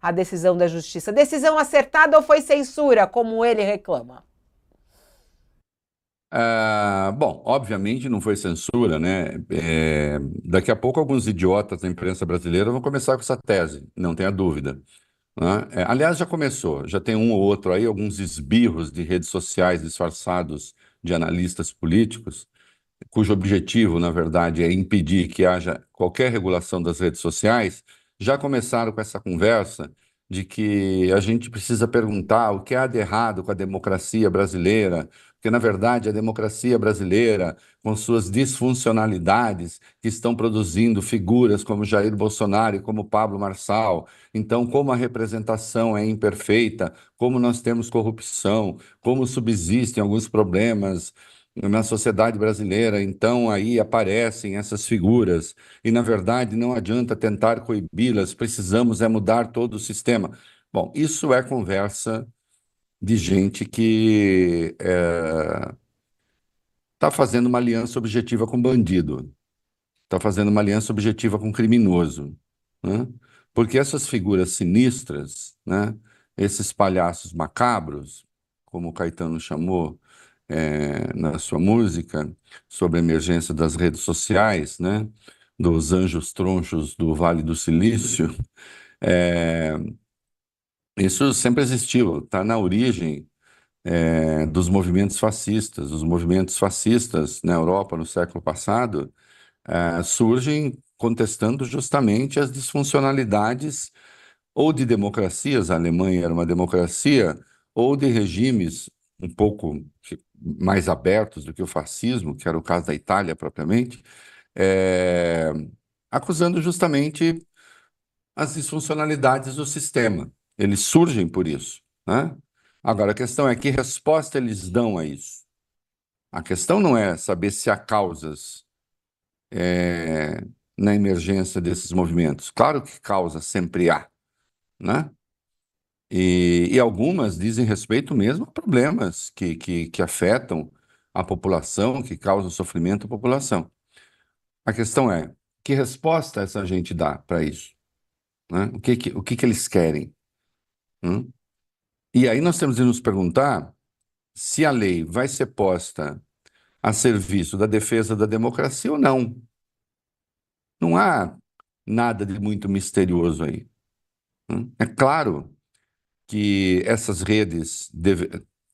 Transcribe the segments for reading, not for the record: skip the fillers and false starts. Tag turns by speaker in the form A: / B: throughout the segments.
A: a decisão da justiça. Decisão acertada ou foi censura, como ele reclama?
B: Bom, obviamente não foi censura, né? Daqui a pouco alguns idiotas da imprensa brasileira vão começar com essa tese, não tenha dúvida, né? Aliás, já começou, já tem um ou outro aí, alguns esbirros de redes sociais disfarçados de analistas políticos, cujo objetivo, na verdade, é impedir que haja qualquer regulação das redes sociais, já começaram com essa conversa de que a gente precisa perguntar o que há de errado com a democracia brasileira, porque, na verdade, a democracia brasileira, com suas disfuncionalidades, que estão produzindo figuras como Jair Bolsonaro e como Pablo Marçal, então, como a representação é imperfeita, como nós temos corrupção, como subsistem alguns problemas na sociedade brasileira, então aí aparecem essas figuras, e na verdade não adianta tentar coibi-las, precisamos é mudar todo o sistema. Bom, isso é conversa de gente que está fazendo uma aliança objetiva com bandido, está fazendo uma aliança objetiva com criminoso, né? Porque essas figuras sinistras, né? Esses palhaços macabros, como o Caetano chamou, na sua música, sobre a emergência das redes sociais, né? Dos anjos tronchos do Vale do Silício, é, isso sempre existiu, está na origem dos movimentos fascistas. Os movimentos fascistas na Europa no século passado surgem contestando justamente as disfuncionalidades ou de democracias, a Alemanha era uma democracia, ou de regimes um pouco mais abertos do que o fascismo, que era o caso da Itália propriamente, é, acusando justamente as disfuncionalidades do sistema. Eles surgem por isso, né? Agora, a questão é que resposta eles dão a isso. A questão não é saber se há causas na emergência desses movimentos. Claro que causa sempre há, né? E algumas dizem respeito mesmo a problemas que afetam a população, que causam sofrimento à população. A questão é, que resposta essa gente dá para isso, né? O que que eles querem? Hum? E aí nós temos de nos perguntar se a lei vai ser posta a serviço da defesa da democracia ou não. Não há nada de muito misterioso aí. É claro que essas redes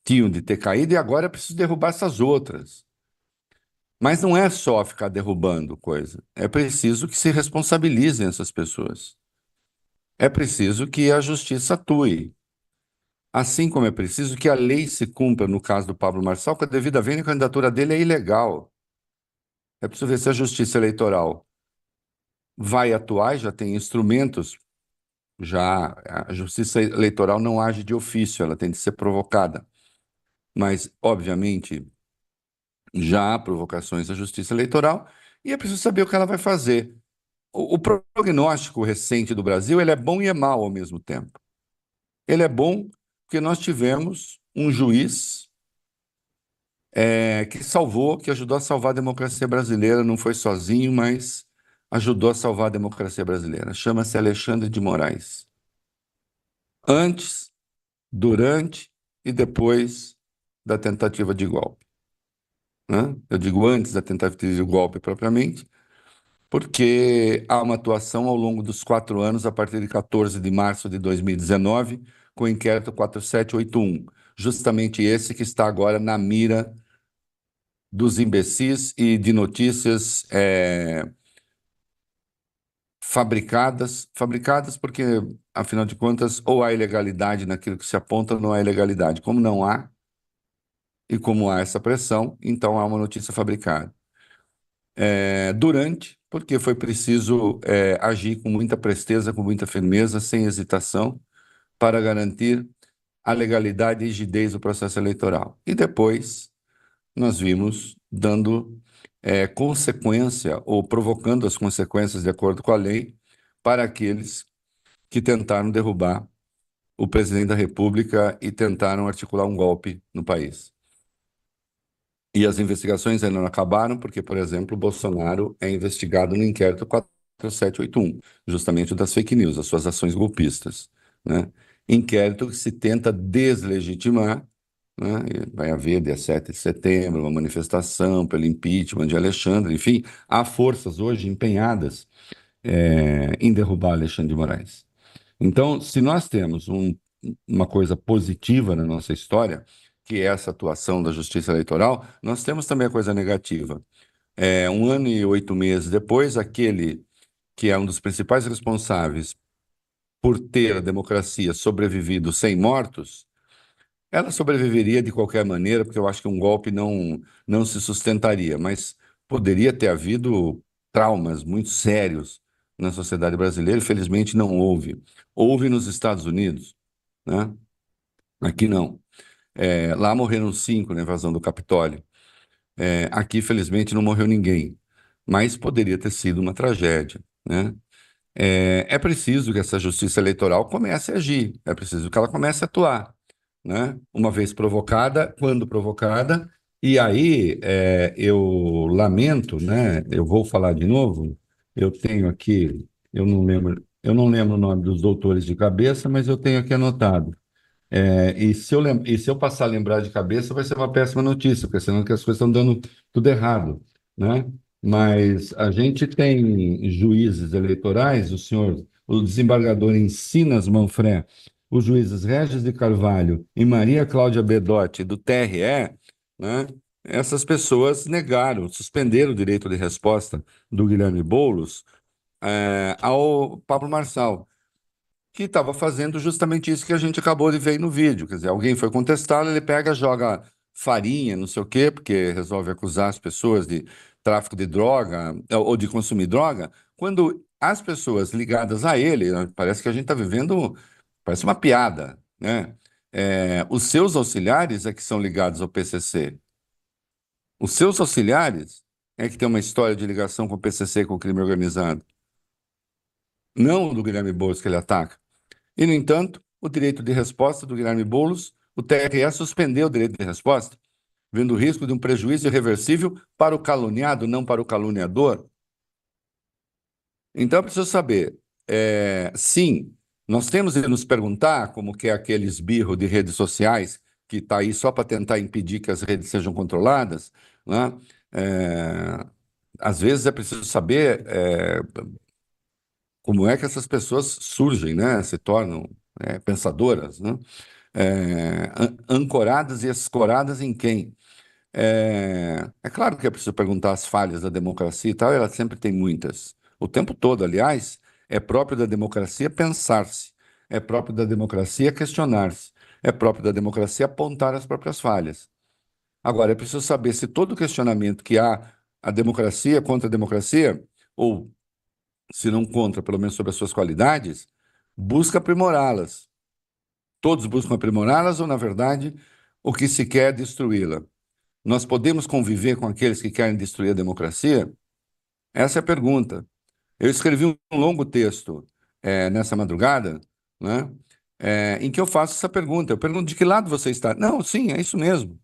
B: tinham de ter caído e agora é preciso derrubar essas outras. Mas não é só ficar derrubando coisa. É preciso que se responsabilizem essas pessoas. É preciso que a justiça atue. Assim como é preciso que a lei se cumpra no caso do Pablo Marçal, que a devida vênia a candidatura dele é ilegal. É preciso ver se a justiça eleitoral vai atuar, e já tem instrumentos, já a justiça eleitoral não age de ofício, ela tem de ser provocada. Mas, obviamente, já há provocações à justiça eleitoral e é preciso saber o que ela vai fazer. O prognóstico recente do Brasil, ele é bom e é mau ao mesmo tempo. Ele é bom porque nós tivemos um juiz que salvou, que ajudou a salvar a democracia brasileira, não foi sozinho, mas ajudou a salvar a democracia brasileira. Chama-se Alexandre de Moraes. Antes, durante e depois da tentativa de golpe, né? Eu digo antes da tentativa de golpe propriamente, porque há uma atuação ao longo dos 4 anos, a partir de 14 de março de 2019, com o inquérito 4781, justamente esse que está agora na mira dos imbecis e de notícias fabricadas porque, afinal de contas, ou há ilegalidade naquilo que se aponta, ou não há ilegalidade. Como não há, e como há essa pressão, então há uma notícia fabricada. Porque foi preciso agir com muita presteza, com muita firmeza, sem hesitação, para garantir a legalidade e rigidez do processo eleitoral. E depois nós vimos dando consequência ou provocando as consequências de acordo com a lei para aqueles que tentaram derrubar o presidente da República e tentaram articular um golpe no país. E as investigações ainda não acabaram, porque, por exemplo, o Bolsonaro é investigado no inquérito 781, justamente o das fake news, as suas ações golpistas, né? Inquérito que se tenta deslegitimar, né? E vai haver dia 7 de setembro, uma manifestação pelo impeachment de Alexandre, enfim, há forças hoje empenhadas em derrubar Alexandre de Moraes. Então, se nós temos uma coisa positiva na nossa história, que é essa atuação da Justiça Eleitoral, nós temos também a coisa negativa. 1 ano e 8 meses depois, aquele que é um dos principais responsáveis por ter a democracia sobrevivido sem mortos, ela sobreviveria de qualquer maneira, porque eu acho que um golpe não se sustentaria, mas poderia ter havido traumas muito sérios na sociedade brasileira, infelizmente não houve. Houve nos Estados Unidos, né? Aqui não. Lá morreram 5 na invasão do Capitólio. Aqui, felizmente, não morreu ninguém, mas poderia ter sido uma tragédia, né? É preciso que essa justiça eleitoral comece a agir, é preciso que ela comece a atuar, né? Uma vez provocada, quando provocada, e aí eu lamento, né? Eu vou falar de novo. Eu tenho aqui, eu não lembro o nome dos doutores de cabeça, mas eu tenho aqui anotado. E se eu passar a lembrar de cabeça, vai ser uma péssima notícia, porque senão que as coisas estão dando tudo errado, né? Mas a gente tem juízes eleitorais, o desembargador Encinas Manfré, os juízes Regis de Carvalho e Maria Cláudia Bedotti, do TRE, né? Essas pessoas negaram, suspenderam o direito de resposta do Guilherme Boulos, ao Pablo Marçal, que estava fazendo justamente isso que a gente acabou de ver aí no vídeo. Quer dizer, alguém foi contestá-lo, ele pega, joga farinha, não sei o quê, porque resolve acusar as pessoas de tráfico de droga ou de consumir droga, quando as pessoas ligadas a ele, parece que a gente está vivendo, parece uma piada, né? Os seus auxiliares é que são ligados ao PCC. Os seus auxiliares é que tem uma história de ligação com o PCC, com o crime organizado. Não o do Guilherme Boulos que ele ataca. E, no entanto, o direito de resposta do Guilherme Boulos, o TRE suspendeu o direito de resposta, vendo o risco de um prejuízo irreversível para o caluniado, não para o caluniador. Então, é preciso saber, sim, nós temos de nos perguntar como que é aquele esbirro de redes sociais que está aí só para tentar impedir que as redes sejam controladas, né? Às vezes é preciso saber como é que essas pessoas surgem, né? Se tornam pensadoras, né? Ancoradas e escoradas em quem? É claro que é preciso perguntar as falhas da democracia e tal, ela sempre tem muitas. O tempo todo, aliás, é próprio da democracia pensar-se, é próprio da democracia questionar-se, é próprio da democracia apontar as próprias falhas. Agora, é preciso saber se todo questionamento que há a democracia contra a democracia, ou se não contra, pelo menos sobre as suas qualidades, busca aprimorá-las. Todos buscam aprimorá-las ou, na verdade, o que se quer é destruí-la? Nós podemos conviver com aqueles que querem destruir a democracia? Essa é a pergunta. Eu escrevi um longo texto nessa madrugada, né, em que eu faço essa pergunta. Eu pergunto de que lado você está? Não, sim, é isso mesmo.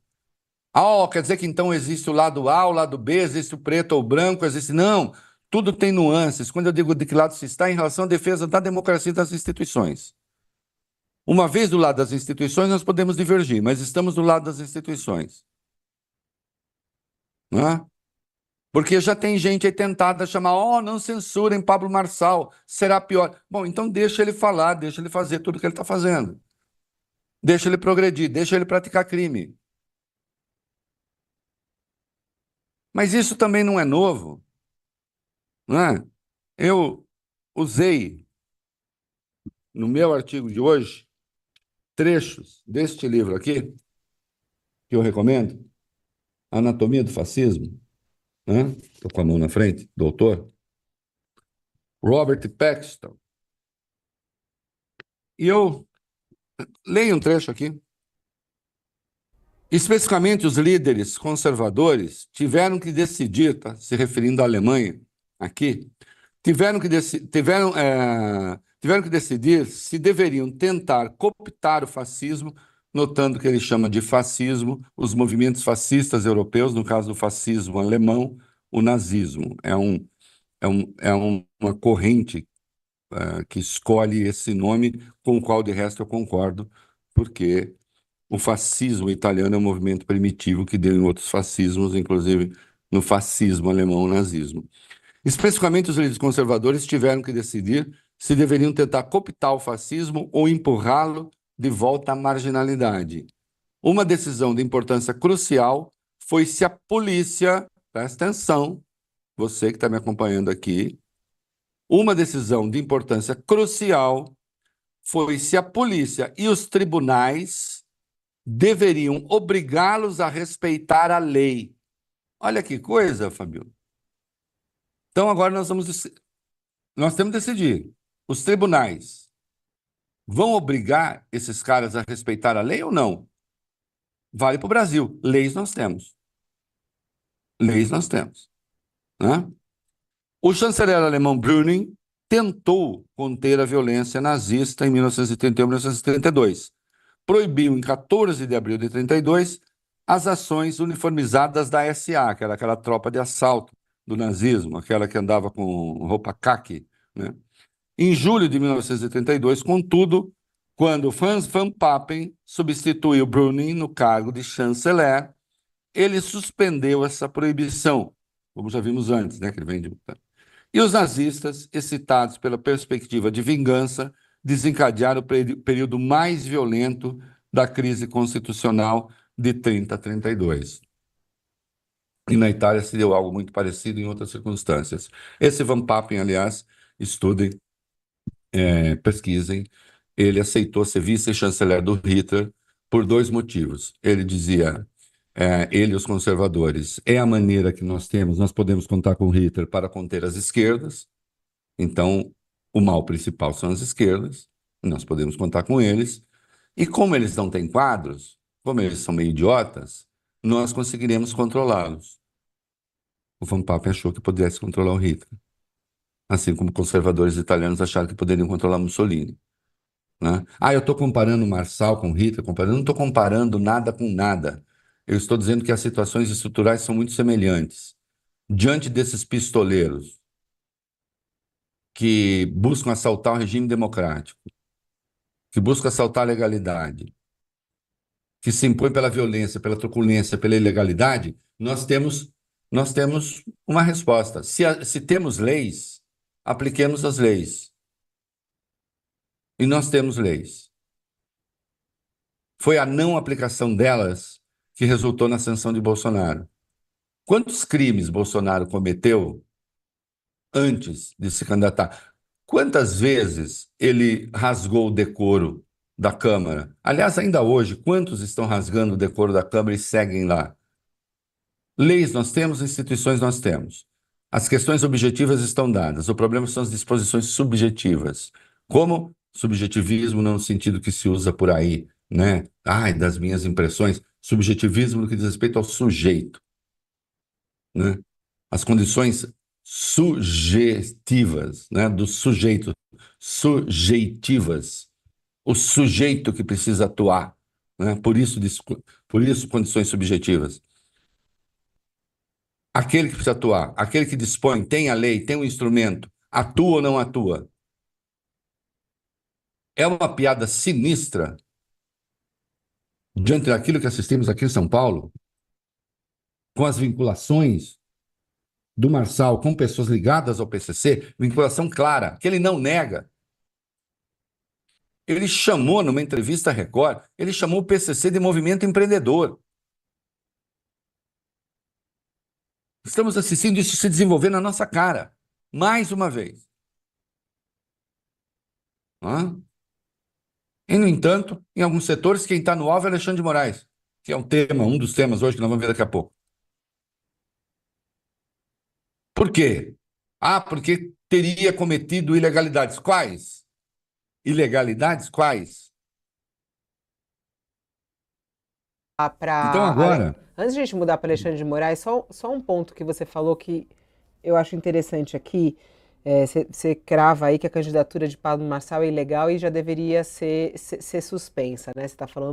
B: Quer dizer que então existe o lado A, o lado B, existe o preto ou o branco, existe. Não, tudo tem nuances. Quando eu digo de que lado se está, em relação à defesa da democracia e das instituições. Uma vez do lado das instituições, nós podemos divergir, mas estamos do lado das instituições. Não é? Porque já tem gente aí tentada a chamar, não censurem Pablo Marçal, será pior. Bom, então deixa ele falar, deixa ele fazer tudo o que ele está fazendo. Deixa ele progredir, deixa ele praticar crime. Mas isso também não é novo, não é? Eu usei no meu artigo de hoje trechos deste livro aqui, que eu recomendo, Anatomia do Fascismo, né? Estou com a mão na frente, doutor, Robert Paxton. E eu leio um trecho aqui. Especificamente, os líderes conservadores tiveram que decidir, tá? Se referindo à Alemanha, aqui, tiveram que decidir se deveriam tentar cooptar o fascismo, notando que ele chama de fascismo os movimentos fascistas europeus, no caso do fascismo alemão, o nazismo. uma corrente que escolhe esse nome, com o qual, de resto, eu concordo, porque o fascismo italiano é um movimento primitivo que deu em outros fascismos, inclusive no fascismo alemão, o nazismo. Especificamente, os líderes conservadores tiveram que decidir se deveriam tentar cooptar o fascismo ou empurrá-lo de volta à marginalidade. Uma decisão de importância crucial foi se a polícia, presta atenção, você que está me acompanhando aqui, uma decisão de importância crucial foi se a polícia e os tribunais deveriam obrigá-los a respeitar a lei. Olha que coisa, Fabio. Então agora nós temos que decidir. Os tribunais vão obrigar esses caras a respeitar a lei ou não? Vale para o Brasil. Leis nós temos. Leis nós temos. Né? O chanceler alemão Brüning tentou conter a violência nazista em 1931 e 1932. Proibiu, em 14 de abril de 32, as ações uniformizadas da SA, que era aquela tropa de assalto do nazismo, aquela que andava com roupa caqui, né? Em julho de 1932, contudo, quando Franz von Papen substituiu Brüning no cargo de chanceler, ele suspendeu essa proibição, como já vimos antes, né, que ele vem de... E os nazistas, excitados pela perspectiva de vingança, desencadearam o período mais violento da crise constitucional de 30 a 32. E na Itália se deu algo muito parecido em outras circunstâncias. Esse Van Papen, aliás, estudem, pesquisem, ele aceitou ser vice-chanceler do Hitler por dois motivos. Ele dizia, ele e os conservadores, é a maneira que nós temos, nós podemos contar com Hitler para conter as esquerdas, então o mal principal são as esquerdas, nós podemos contar com eles, e como eles não têm quadros, como eles são meio idiotas, nós conseguiremos controlá-los. O Van Papen achou que pudesse controlar o Hitler, assim como conservadores italianos acharam que poderiam controlar Mussolini. Né? Eu estou comparando Marçal com Hitler, não estou comparando nada com nada. Eu estou dizendo que as situações estruturais são muito semelhantes. Diante desses pistoleiros que buscam assaltar o regime democrático, que buscam assaltar a legalidade, que se impõem pela violência, pela truculência, pela ilegalidade, nós temos uma resposta. Se temos leis, apliquemos as leis. E nós temos leis. Foi a não aplicação delas que resultou na sanção de Bolsonaro. Quantos crimes Bolsonaro cometeu antes de se candidatar? Quantas vezes ele rasgou o decoro da Câmara? Aliás, ainda hoje, quantos estão rasgando o decoro da Câmara e seguem lá? Leis nós temos, instituições nós temos. As questões objetivas estão dadas. O problema são as disposições subjetivas. Como subjetivismo não no sentido que se usa por aí, né? Das minhas impressões. Subjetivismo no que diz respeito ao sujeito, né? As condições subjetivas, né? Do sujeito, sujeitivas. O sujeito que precisa atuar, né? Por isso condições subjetivas. Aquele que precisa atuar, aquele que dispõe, tem a lei, tem um instrumento, atua ou não atua. É uma piada sinistra diante daquilo que assistimos aqui em São Paulo, com as vinculações do Marçal com pessoas ligadas ao PCC, vinculação clara, que ele não nega. Ele chamou, numa entrevista à Record, ele chamou o PCC de movimento empreendedor. Estamos assistindo isso se desenvolver na nossa cara, mais uma vez. E, no entanto, em alguns setores, quem está no alvo é Alexandre de Moraes, que é um dos temas hoje que nós vamos ver daqui a pouco. Por quê? Porque teria cometido ilegalidades. Quais? Ilegalidades quais? Então agora...
A: Antes de a gente mudar para Alexandre de Moraes, só um ponto que você falou que eu acho interessante aqui. Você crava aí que a candidatura de Pablo Marçal é ilegal e já deveria ser suspensa, né? Você está falando